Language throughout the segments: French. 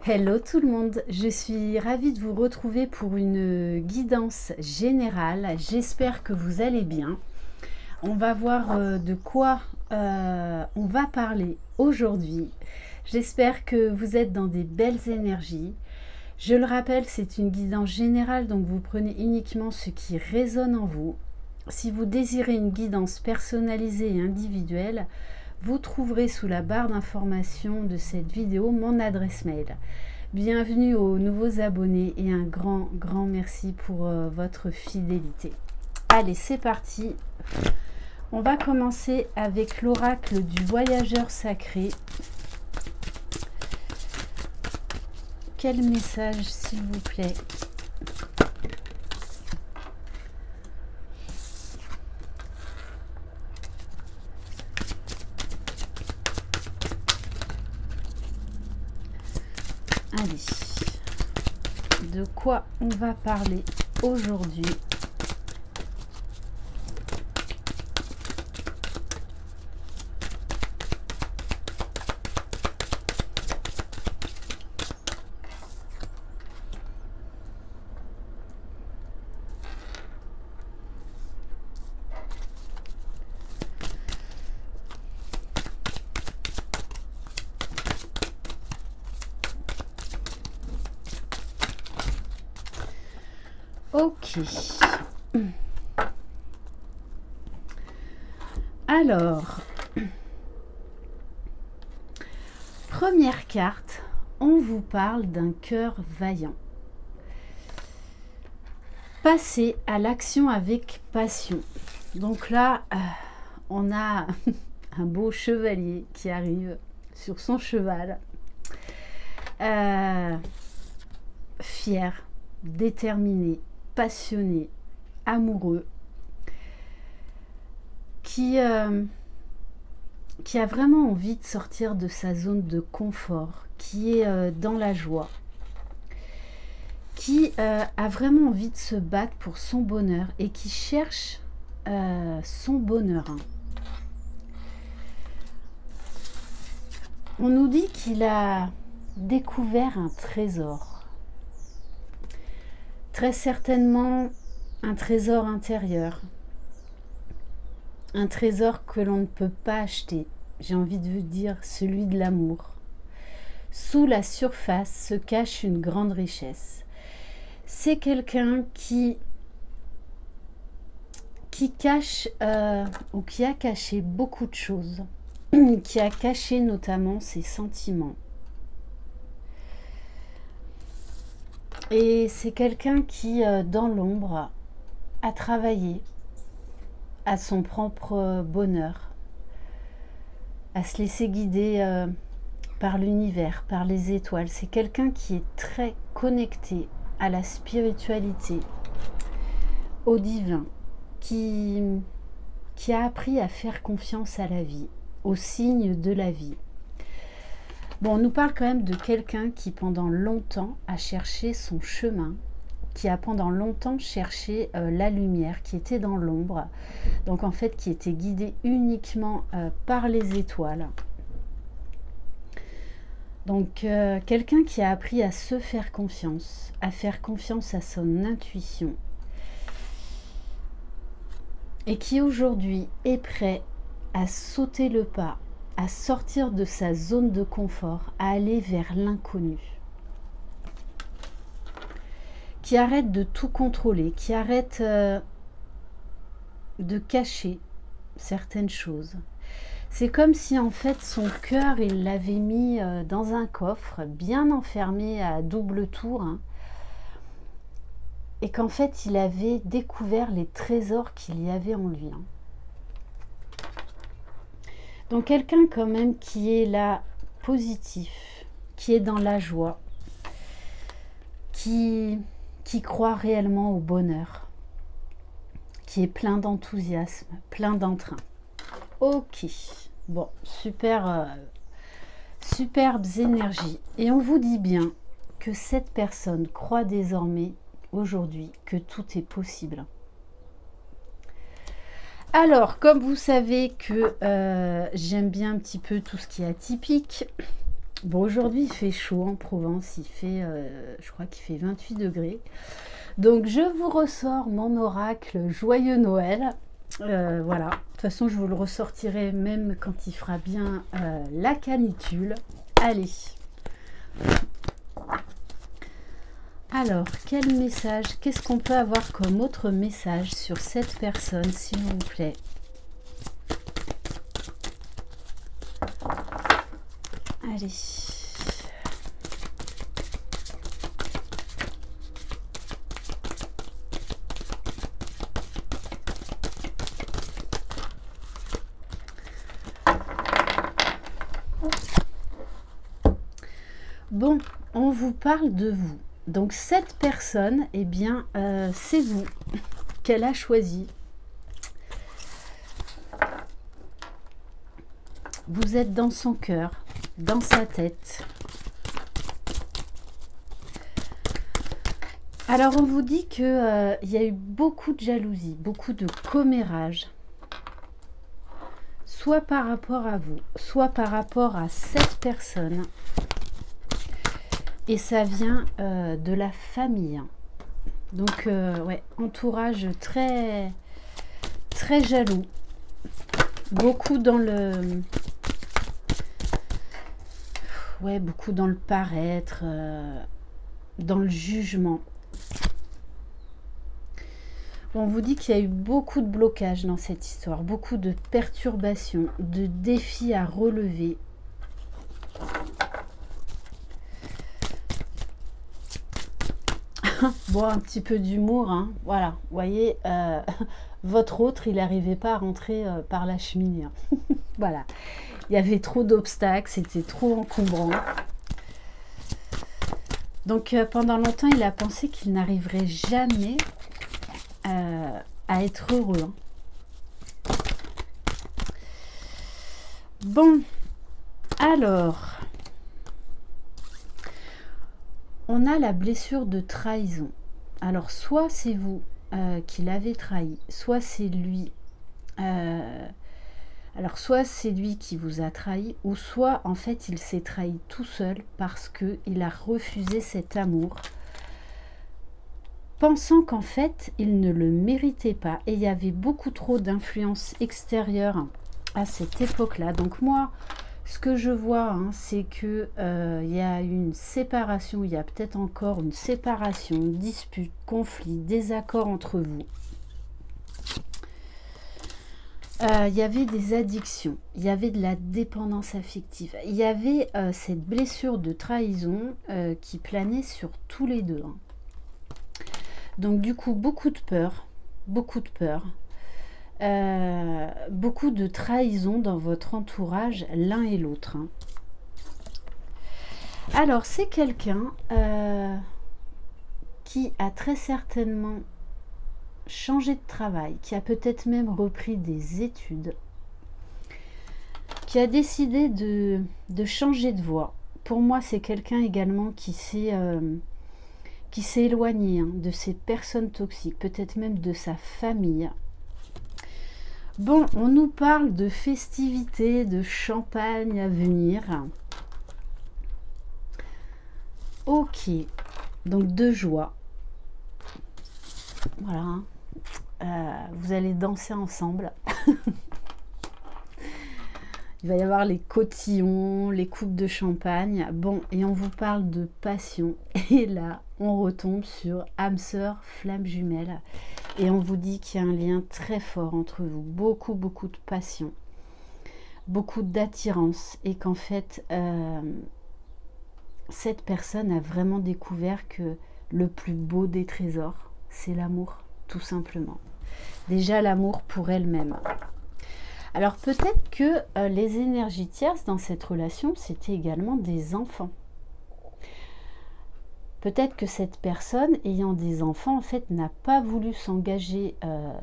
Hello tout le monde, je suis ravie de vous retrouver pour une guidance générale. J'espère que vous allez bien. On va voir de quoi on va parler aujourd'hui. J'espère que vous êtes dans des belles énergies. Je le rappelle, c'est une guidance générale, donc vous prenez uniquement ce qui résonne en vous. Si vous désirez une guidance personnalisée et individuelle, vous trouverez sous la barre d'information de cette vidéo mon adresse mail. Bienvenue aux nouveaux abonnés et un grand merci pour votre fidélité. Allez, c'est parti. On va commencer avec l'oracle du voyageur sacré. Quel message, s'il vous plaît? Allez, de quoi on va parler aujourd'hui? Ok. Alors, première carte, on vous parle d'un cœur vaillant. Passez à l'action avec passion. Donc là, on a un beau chevalier qui arrive sur son cheval. Fier, déterminé, passionné, amoureux, qui a vraiment envie de sortir de sa zone de confort, qui est dans la joie, qui a vraiment envie de se battre pour son bonheur et qui cherche son bonheur. On nous dit qu'il a découvert un trésor. Très certainement un trésor intérieur, un trésor que l'on ne peut pas acheter, j'ai envie de vous dire celui de l'amour. Sous la surface se cache une grande richesse. C'est quelqu'un qui cache ou qui a caché beaucoup de choses, qui a caché notamment ses sentiments. Et c'est quelqu'un qui, dans l'ombre, a travaillé à son propre bonheur, à se laisser guider par l'univers, par les étoiles. C'est quelqu'un qui est très connecté à la spiritualité, au divin, qui a appris à faire confiance à la vie, aux signes de la vie. Bon, on nous parle quand même de quelqu'un qui pendant longtemps a cherché son chemin, qui a pendant longtemps cherché la lumière, qui était dans l'ombre, donc en fait qui était guidé uniquement par les étoiles. Donc quelqu'un qui a appris à se faire confiance, à faire confiance à son intuition, et qui aujourd'hui est prêt à sauter le pas, à sortir de sa zone de confort, à aller vers l'inconnu. Qui arrête de tout contrôler, qui arrête de cacher certaines choses. C'est comme si en fait son cœur, il l'avait mis dans un coffre, bien enfermé à double tour, et qu'en fait il avait découvert les trésors qu'il y avait en lui. Donc quelqu'un quand même qui est là, positif, qui est dans la joie, qui croit réellement au bonheur, qui est plein d'enthousiasme, plein d'entrain. Ok, bon, superbes énergies. Et on vous dit bien que cette personne croit désormais, aujourd'hui, que tout est possible. Alors, comme vous savez que j'aime bien un petit peu tout ce qui est atypique, Bon, aujourd'hui, il fait chaud en Provence. Il fait, je crois qu'il fait 28 degrés. Donc, je vous ressors mon oracle Joyeux Noël. Voilà. De toute façon, je vous le ressortirai même quand il fera bien la canicule. Allez. Alors, quel message? Qu'est-ce qu'on peut avoir comme autre message sur cette personne, s'il vous plaît? Allez. Bon, on vous parle de vous. Donc cette personne, eh bien, c'est vous qu'elle a choisi. Vous êtes dans son cœur, dans sa tête. Alors on vous dit qu'il y a eu beaucoup de jalousie, beaucoup de commérage. Soit par rapport à vous, soit par rapport à cette personne. Et ça vient de la famille. Donc, ouais, entourage très, très jaloux. Beaucoup dans le... Ouais, beaucoup dans le paraître, dans le jugement. On vous dit qu'il y a eu beaucoup de blocages dans cette histoire, beaucoup de perturbations, de défis à relever. Bon, un petit peu d'humour, hein. Voilà, vous voyez, votre autre, il n'arrivait pas à rentrer par la cheminée. Hein. Voilà, il y avait trop d'obstacles, c'était trop encombrant. Donc, pendant longtemps, il a pensé qu'il n'arriverait jamais à être heureux. Hein. Bon, alors... On a la blessure de trahison. Alors, soit c'est vous qui l'avez trahi, soit c'est lui. Alors, soit c'est lui qui vous a trahi, ou soit, en fait, il s'est trahi tout seul parce qu'il a refusé cet amour, pensant qu'en fait, il ne le méritait pas. Et il y avait beaucoup trop d'influence extérieure à cette époque-là. Donc, moi... Ce que je vois, hein, c'est que il y a une séparation, il y a peut-être encore une séparation, une dispute, conflit, désaccord entre vous. Il y avait des addictions, il y avait de la dépendance affective, il y avait cette blessure de trahison qui planait sur tous les deux. Hein. Donc du coup, beaucoup de peur, beaucoup de peur. Beaucoup de trahison dans votre entourage l'un et l'autre. Hein. Alors, c'est quelqu'un qui a très certainement changé de travail, qui a peut-être même repris des études, qui a décidé de changer de voie. Pour moi, c'est quelqu'un également qui s'est éloigné hein, de ces personnes toxiques, peut-être même de sa famille. Bon, on nous parle de festivités, de champagne à venir. Ok, donc de joie. Voilà, vous allez danser ensemble. Il va y avoir les cotillons, les coupes de champagne. Bon, et on vous parle de passion. Et là, on retombe sur âme sœur, flamme jumelle. Et on vous dit qu'il y a un lien très fort entre vous. Beaucoup, beaucoup de passion. Beaucoup d'attirance. Et qu'en fait, cette personne a vraiment découvert que le plus beau des trésors, c'est l'amour, tout simplement. Déjà, l'amour pour elle-même. Alors peut-être que les énergies tierces dans cette relation, c'était également des enfants. Peut-être que cette personne ayant des enfants, en fait, n'a pas voulu s'engager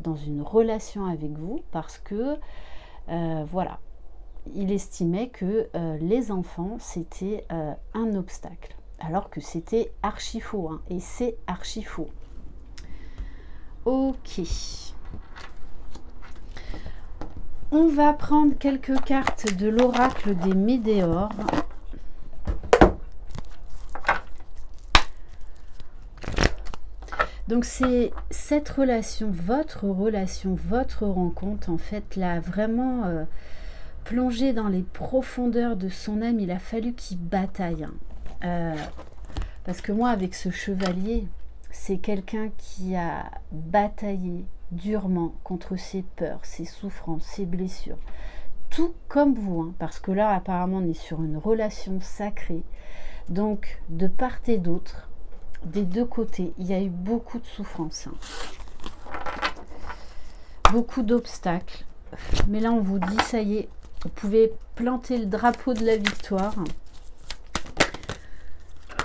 dans une relation avec vous parce que, voilà, il estimait que les enfants, c'était un obstacle. Alors que c'était archi faux, hein, et c'est archi faux. Ok. On va prendre quelques cartes de l'oracle des Médéores. Donc c'est cette relation, votre rencontre, en fait, l'a vraiment plongé dans les profondeurs de son âme. Il a fallu qu'il bataille. Parce que moi, avec ce chevalier, c'est quelqu'un qui a bataillé durement contre ses peurs, ses souffrances, ses blessures. Tout comme vous, hein, parce que là, apparemment, on est sur une relation sacrée. Donc, de part et d'autre, des deux côtés, il y a eu beaucoup de souffrances. Hein. Beaucoup d'obstacles. Mais là, on vous dit, ça y est, vous pouvez planter le drapeau de la victoire.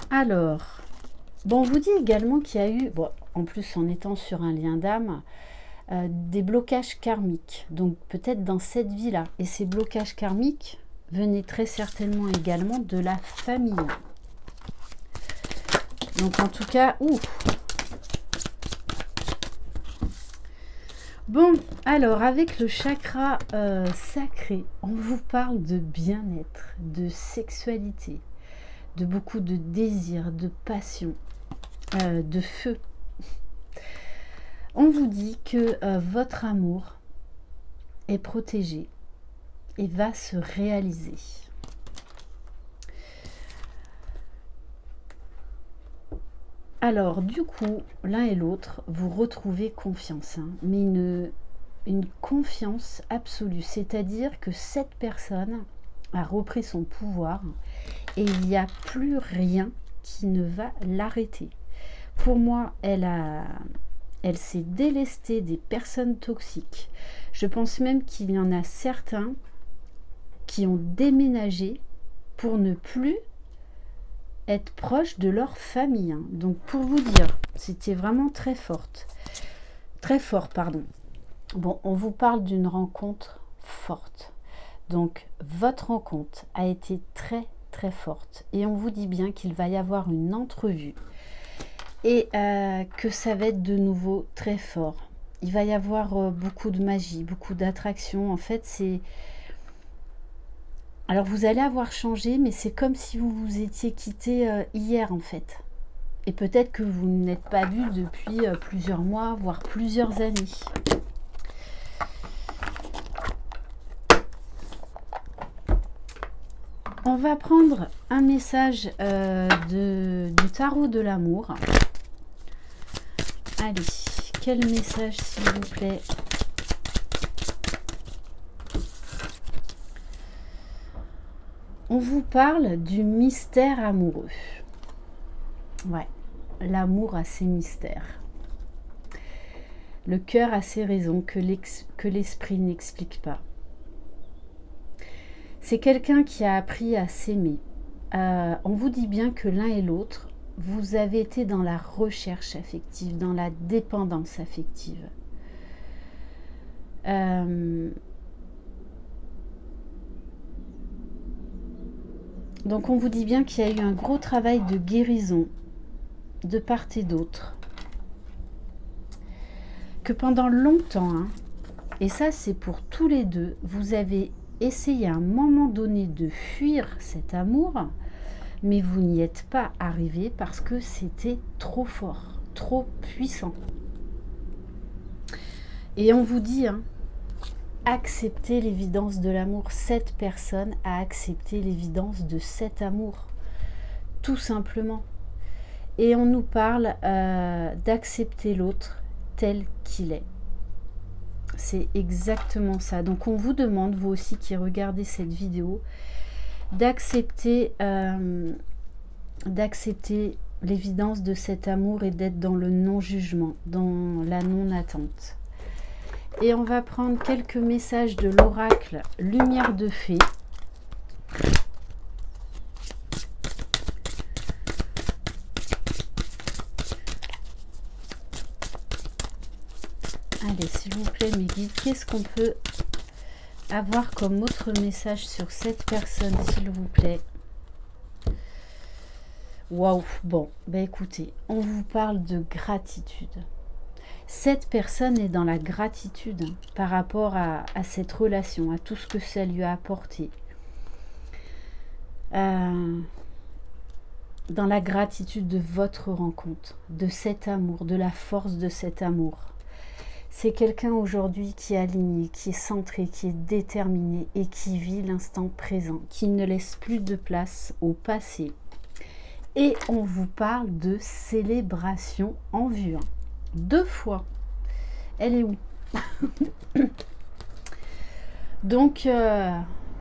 Alors, bon, on vous dit également qu'il y a eu, bon, en plus en étant sur un lien d'âme, des blocages karmiques. Donc peut-être dans cette vie-là. Et ces blocages karmiques venaient très certainement également de la famille. Donc en tout cas, ouf. Bon, alors avec le chakra sacré, on vous parle de bien-être, de sexualité, de beaucoup de désir, de passion, de feu. On vous dit que votre amour est protégé et va se réaliser. Alors, du coup, l'un et l'autre, vous retrouvez confiance, hein, mais une confiance absolue. C'est-à-dire que cette personne a repris son pouvoir et il n'y a plus rien qui ne va l'arrêter. Pour moi, elle s'est délestée des personnes toxiques. Je pense même qu'il y en a certains qui ont déménagé pour ne plus être proches de leur famille. Hein. Donc pour vous dire, c'était vraiment très forte. Très fort, pardon. Bon, on vous parle d'une rencontre forte. Donc votre rencontre a été très très forte. Et on vous dit bien qu'il va y avoir une entrevue. Et que ça va être de nouveau très fort. Il va y avoir beaucoup de magie, beaucoup d'attraction. En fait, c'est... Alors, vous allez avoir changé, mais c'est comme si vous vous étiez quitté hier, en fait. Et peut-être que vous n'êtes pas vu depuis plusieurs mois, voire plusieurs années. On va prendre un message du tarot de l'amour. Allez, quel message, s'il vous plaît? On vous parle du mystère amoureux. Ouais, l'amour a ses mystères. Le cœur a ses raisons que l'esprit n'explique pas. C'est quelqu'un qui a appris à s'aimer. On vous dit bien que l'un et l'autre, vous avez été dans la recherche affective, dans la dépendance affective. Donc on vous dit bien qu'il y a eu un gros travail de guérison de part et d'autre. Que pendant longtemps, hein, et ça c'est pour tous les deux, vous avez essayé à un moment donné de fuir cet amour, mais vous n'y êtes pas arrivé parce que c'était trop fort, trop puissant. Et on vous dit, hein, acceptez l'évidence de l'amour. Cette personne a accepté l'évidence de cet amour, tout simplement. Et on nous parle d'accepter l'autre tel qu'il est. C'est exactement ça. Donc on vous demande, vous aussi qui regardez cette vidéo, d'accepter l'évidence de cet amour et d'être dans le non-jugement, dans la non-attente. Et on va prendre quelques messages de l'oracle Lumière de Fée. Allez, s'il vous plaît, mes guides, qu'est-ce qu'on peut avoir comme autre message sur cette personne, s'il vous plaît? Waouh, bon, ben écoutez, on vous parle de gratitude. Cette personne est dans la gratitude, hein, par rapport à cette relation, à tout ce que ça lui a apporté. dans la gratitude de votre rencontre, de cet amour, de la force de cet amour. C'est quelqu'un aujourd'hui qui est aligné, qui est centré, qui est déterminé et qui vit l'instant présent, qui ne laisse plus de place au passé. Et on vous parle de célébration en vue. 2 fois. Elle est où? Donc,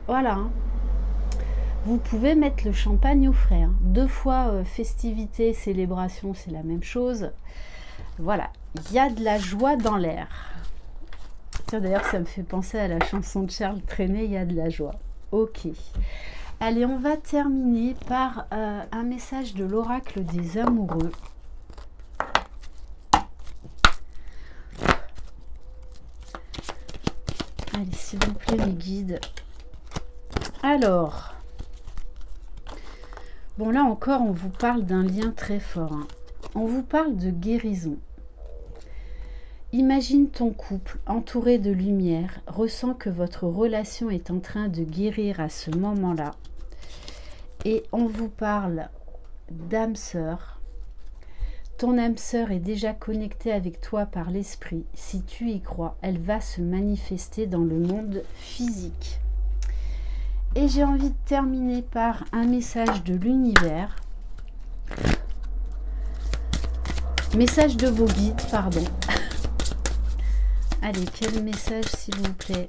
voilà. Vous pouvez mettre le champagne au frais. 2 fois festivité, célébration, c'est la même chose. Voilà. Il y a de la joie dans l'air. Tiens, d'ailleurs, ça me fait penser à la chanson de Charles Trenet, il y a de la joie. Ok. Allez, on va terminer par un message de l'oracle des amoureux. Allez, s'il vous plaît, mes guides. Alors, bon, là encore, on vous parle d'un lien très fort. Hein. On vous parle de guérison. Imagine ton couple entouré de lumière, ressens que votre relation est en train de guérir à ce moment-là. Et on vous parle d'âme sœur. Ton âme sœur est déjà connectée avec toi par l'esprit. Si tu y crois, elle va se manifester dans le monde physique. Et j'ai envie de terminer par un message de l'univers. Message de vos guides, pardon. Allez, quel message s'il vous plaît?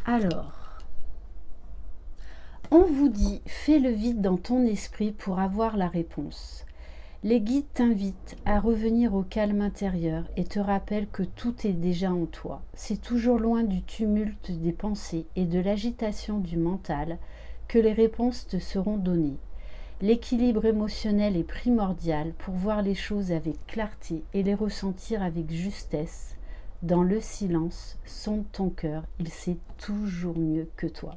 Alors, on vous dit, fais le vide dans ton esprit pour avoir la réponse. Les guides t'invitent à revenir au calme intérieur et te rappellent que tout est déjà en toi. C'est toujours loin du tumulte des pensées et de l'agitation du mental que les réponses te seront données. L'équilibre émotionnel est primordial pour voir les choses avec clarté et les ressentir avec justesse. Dans le silence, sonde ton cœur, il sait toujours mieux que toi.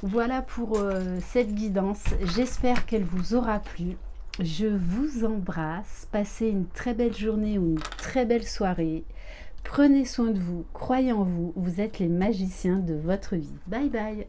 Voilà pour cette guidance, j'espère qu'elle vous aura plu. Je vous embrasse, passez une très belle journée ou une très belle soirée. Prenez soin de vous, croyez en vous, vous êtes les magiciens de votre vie. Bye bye.